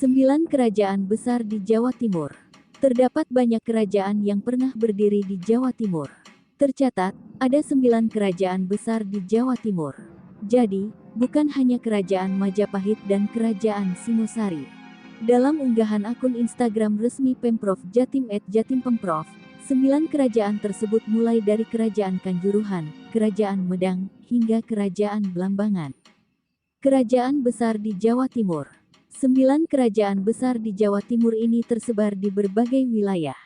9 kerajaan besar di Jawa Timur. Terdapat banyak kerajaan yang pernah berdiri di Jawa Timur. Tercatat, ada 9 kerajaan besar di Jawa Timur. Jadi, bukan hanya kerajaan Majapahit dan kerajaan Singosari. Dalam unggahan akun Instagram resmi Pemprov Jatim @jatimpemprov, 9 kerajaan tersebut mulai dari Kerajaan Kanjuruhan, Kerajaan Medang, hingga Kerajaan Blambangan. Kerajaan besar di Jawa Timur. 9 kerajaan besar di Jawa Timur ini tersebar di berbagai wilayah.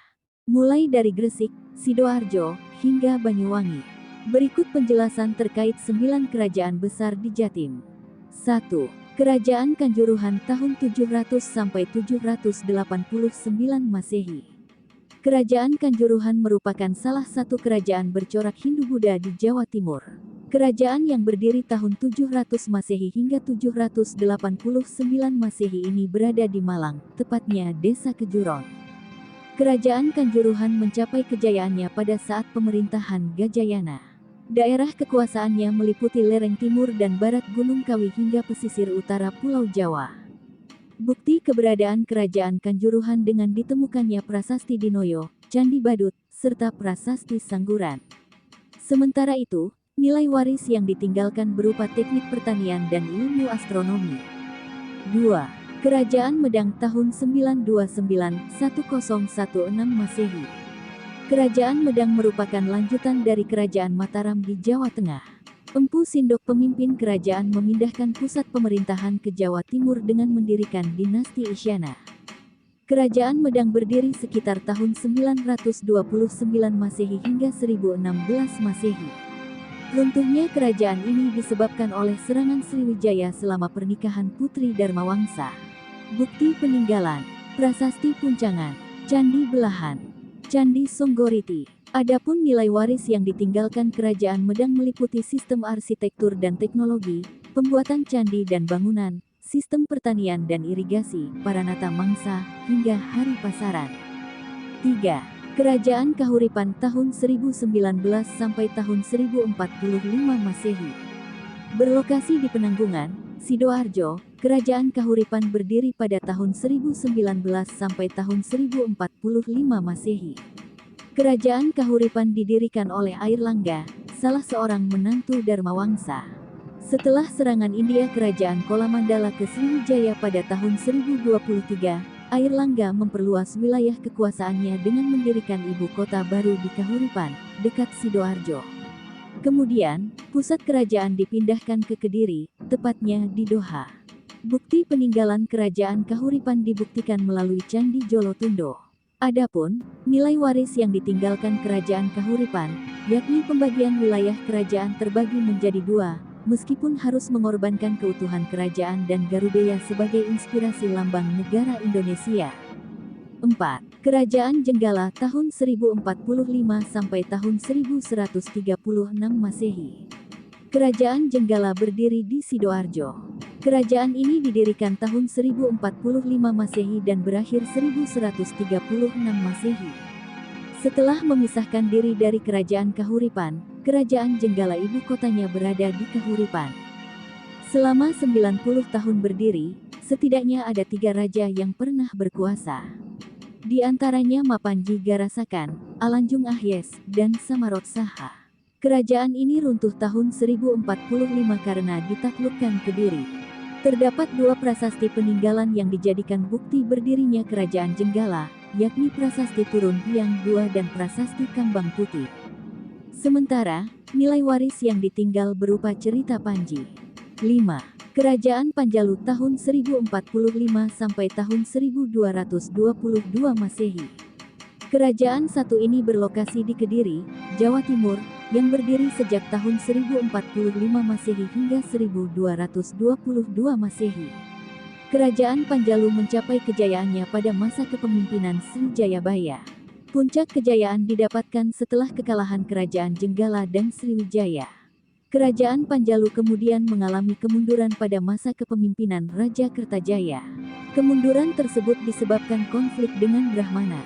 Mulai dari Gresik, Sidoarjo, hingga Banyuwangi. Berikut penjelasan terkait 9 kerajaan besar di Jatim. 1. Kerajaan Kanjuruhan tahun 700 sampai 789 Masehi. Kerajaan Kanjuruhan merupakan salah satu kerajaan bercorak Hindu-Buddha di Jawa Timur. Kerajaan yang berdiri tahun 700 Masehi hingga 789 Masehi ini berada di Malang, tepatnya Desa Kejuron. Kerajaan Kanjuruhan mencapai kejayaannya pada saat pemerintahan Gajayana. Daerah kekuasaannya meliputi lereng timur dan barat Gunung Kawi hingga pesisir utara Pulau Jawa. Bukti keberadaan Kerajaan Kanjuruhan dengan ditemukannya Prasasti Dinoyo, Candi Badut, serta Prasasti Sangguran. Sementara itu, nilai waris yang ditinggalkan berupa teknik pertanian dan ilmu astronomi. 2. Kerajaan Medang tahun 929-1016 Masehi. Kerajaan Medang merupakan lanjutan dari Kerajaan Mataram di Jawa Tengah. Empu Sindok pemimpin kerajaan memindahkan pusat pemerintahan ke Jawa Timur dengan mendirikan dinasti Isyana. Kerajaan Medang berdiri sekitar tahun 929 Masehi hingga 1016 Masehi. Runtuhnya kerajaan ini disebabkan oleh serangan Sriwijaya selama pernikahan Putri Dharmawangsa. Bukti peninggalan: Prasasti Puncangan, Candi Belahan, Candi Songgoriti. Adapun nilai waris yang ditinggalkan Kerajaan Medang meliputi sistem arsitektur dan teknologi, pembuatan candi dan bangunan, sistem pertanian dan irigasi, Paranata Mangsa, hingga hari pasaran. 3. Kerajaan Kahuripan tahun 1019 sampai tahun 1045 Masehi. Berlokasi di Penanggungan, Sidoarjo, Kerajaan Kahuripan berdiri pada tahun 1019 sampai tahun 1045 Masehi. Kerajaan Kahuripan didirikan oleh Airlangga, salah seorang menantu Dharmawangsa. Setelah serangan India Kerajaan Kolamandala ke Sriwijaya pada tahun 1023, Airlangga memperluas wilayah kekuasaannya dengan mendirikan ibu kota baru di Kahuripan, dekat Sidoarjo. Kemudian, pusat kerajaan dipindahkan ke Kediri, tepatnya di Doha. Bukti peninggalan Kerajaan Kahuripan dibuktikan melalui Candi Jolotundo. Adapun, nilai waris yang ditinggalkan Kerajaan Kahuripan, yakni pembagian wilayah kerajaan terbagi menjadi 2, meskipun harus mengorbankan keutuhan kerajaan dan Garudeya sebagai inspirasi lambang negara Indonesia. 4. Kerajaan Jenggala tahun 1045 sampai tahun 1136 Masehi. Kerajaan Jenggala berdiri di Sidoarjo. Kerajaan ini didirikan tahun 1045 Masehi dan berakhir 1136 Masehi. Setelah memisahkan diri dari Kerajaan Kahuripan, Kerajaan Jenggala ibu kotanya berada di Kahuripan. Selama 90 tahun berdiri, setidaknya ada 3 raja yang pernah berkuasa. Di antaranya Mapanji Garasakan, Alanjung Ahyes, dan Samarot Saha. Kerajaan ini runtuh tahun 1045 karena ditaklukkan Kediri. Terdapat 2 prasasti peninggalan yang dijadikan bukti berdirinya Kerajaan Jenggala, yakni Prasasti Turun Hyang II dan Prasasti Kambang Putih. Sementara, nilai waris yang ditinggal berupa cerita Panji. 5. Kerajaan Panjalu tahun 1045 sampai tahun 1222 Masehi. Kerajaan satu ini berlokasi di Kediri, Jawa Timur, yang berdiri sejak tahun 1045 Masehi hingga 1222 Masehi. Kerajaan Panjalu mencapai kejayaannya pada masa kepemimpinan Sri Jayabaya. Puncak kejayaan didapatkan setelah kekalahan Kerajaan Jenggala dan Sriwijaya. Kerajaan Panjalu kemudian mengalami kemunduran pada masa kepemimpinan Raja Kertajaya. Kemunduran tersebut disebabkan konflik dengan Brahmana.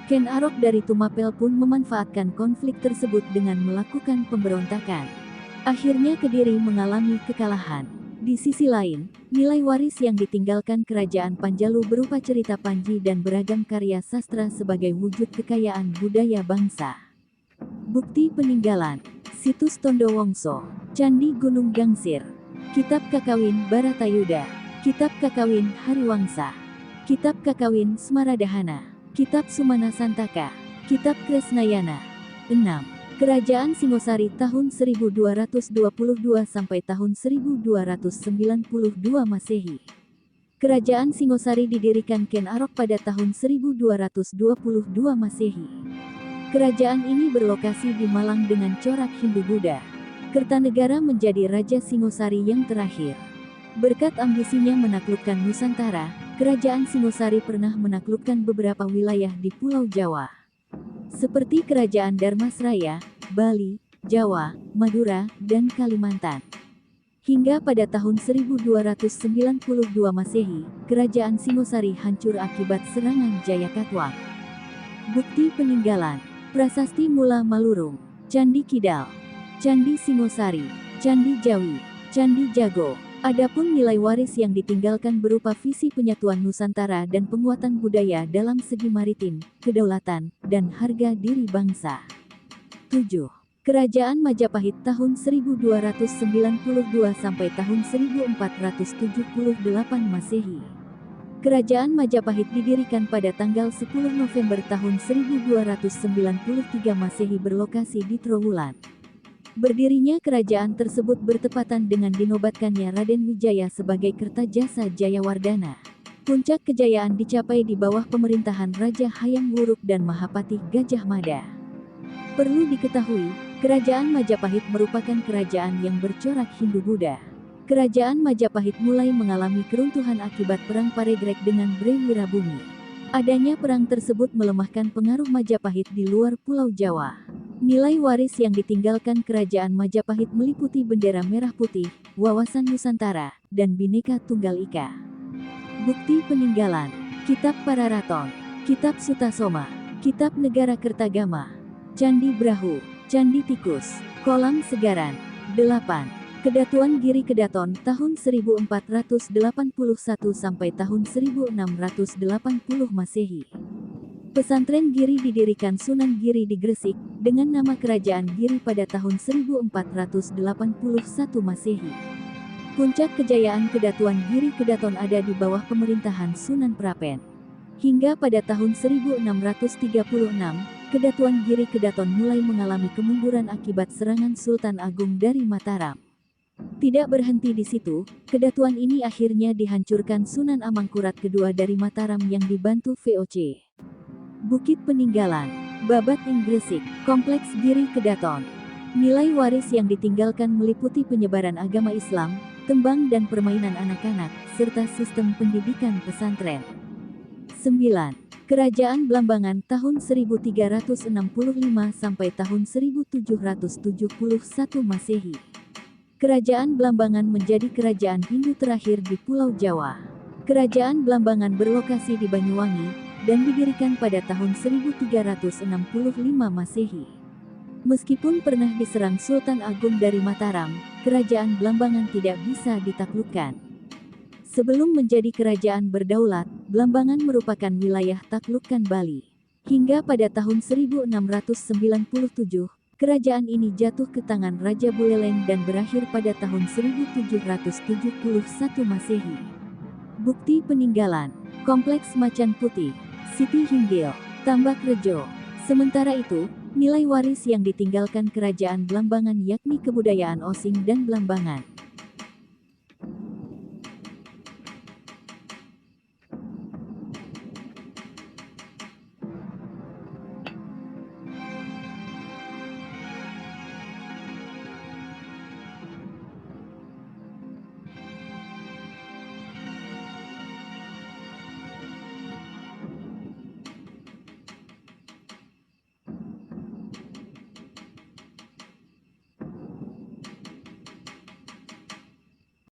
Ken Arok dari Tumapel pun memanfaatkan konflik tersebut dengan melakukan pemberontakan. Akhirnya Kediri mengalami kekalahan. Di sisi lain, nilai waris yang ditinggalkan Kerajaan Panjalu berupa cerita Panji dan beragam karya sastra sebagai wujud kekayaan budaya bangsa. Bukti peninggalan: Situs Tondo Wongso, Candi Gunung Gangsir, Kitab Kakawin Baratayuda, Kitab Kakawin Hariwangsa, Kitab Kakawin Smaradahana, Kitab Sumana Santaka, Kitab Kresnayana. 6. Kerajaan Singosari tahun 1222 sampai tahun 1292 Masehi. Kerajaan Singosari didirikan Ken Arok pada tahun 1222 Masehi. Kerajaan ini berlokasi di Malang dengan corak Hindu-Buddha. Kertanegara menjadi Raja Singosari yang terakhir. Berkat ambisinya menaklukkan Nusantara, Kerajaan Singosari pernah menaklukkan beberapa wilayah di Pulau Jawa, seperti Kerajaan Darmasraya, Bali, Jawa, Madura, dan Kalimantan. Hingga pada tahun 1292 Masehi, Kerajaan Singosari hancur akibat serangan Jayakatwang. Bukti peninggalan: Prasasti Mula Malurung, Candi Kidal, Candi Singosari, Candi Jawi, Candi Jago. Adapun nilai waris yang ditinggalkan berupa visi penyatuan Nusantara dan penguatan budaya dalam segi maritim, kedaulatan, dan harga diri bangsa. 7. Kerajaan Majapahit tahun 1292 sampai tahun 1478 Masehi. Kerajaan Majapahit didirikan pada tanggal 10 November tahun 1293 Masehi berlokasi di Trowulan. Berdirinya kerajaan tersebut bertepatan dengan dinobatkannya Raden Wijaya sebagai Kertajasa Jayawardana. Puncak kejayaan dicapai di bawah pemerintahan Raja Hayam Wuruk dan Mahapati Gajah Mada. Perlu diketahui, Kerajaan Majapahit merupakan kerajaan yang bercorak Hindu-Buddha. Kerajaan Majapahit mulai mengalami keruntuhan akibat Perang Paregrek dengan Bre Wirabumi. Adanya perang tersebut melemahkan pengaruh Majapahit di luar Pulau Jawa. Nilai waris yang ditinggalkan Kerajaan Majapahit meliputi bendera merah putih, wawasan Nusantara, dan Bhinneka Tunggal Ika. Bukti peninggalan: Kitab Pararaton, Kitab Sutasoma, Kitab Negara Kertagama, Candi Brahu, Candi Tikus, Kolam Segaran. 8. Kedatuan Giri Kedaton tahun 1481 sampai tahun 1680 Masehi. Pesantren Giri didirikan Sunan Giri di Gresik, dengan nama Kerajaan Giri pada tahun 1481 Masehi. Puncak kejayaan Kedatuan Giri Kedaton ada di bawah pemerintahan Sunan Prapen. Hingga pada tahun 1636, Kedatuan Giri Kedaton mulai mengalami kemunduran akibat serangan Sultan Agung dari Mataram. Tidak berhenti di situ, kedatuan ini akhirnya dihancurkan Sunan Amangkurat II dari Mataram yang dibantu VOC. Bukit peninggalan: Babat ing Gresik, Kompleks Giri Kedaton. Nilai waris yang ditinggalkan meliputi penyebaran agama Islam, tembang dan permainan anak-anak, serta sistem pendidikan pesantren. 9. Kerajaan Blambangan tahun 1365 sampai tahun 1771 Masehi. Kerajaan Blambangan menjadi kerajaan Hindu terakhir di Pulau Jawa. Kerajaan Blambangan berlokasi di Banyuwangi dan didirikan pada tahun 1365 Masehi. Meskipun pernah diserang Sultan Agung dari Mataram, Kerajaan Blambangan tidak bisa ditaklukkan. Sebelum menjadi kerajaan berdaulat, Blambangan merupakan wilayah taklukan Bali. Hingga pada tahun 1697, kerajaan ini jatuh ke tangan Raja Buleleng dan berakhir pada tahun 1771 Masehi. Bukti peninggalan: Kompleks Macan Putih, Siti Hinggil, Tambak Rejo. Sementara itu, nilai waris yang ditinggalkan Kerajaan Blambangan yakni kebudayaan Osing dan Blambangan.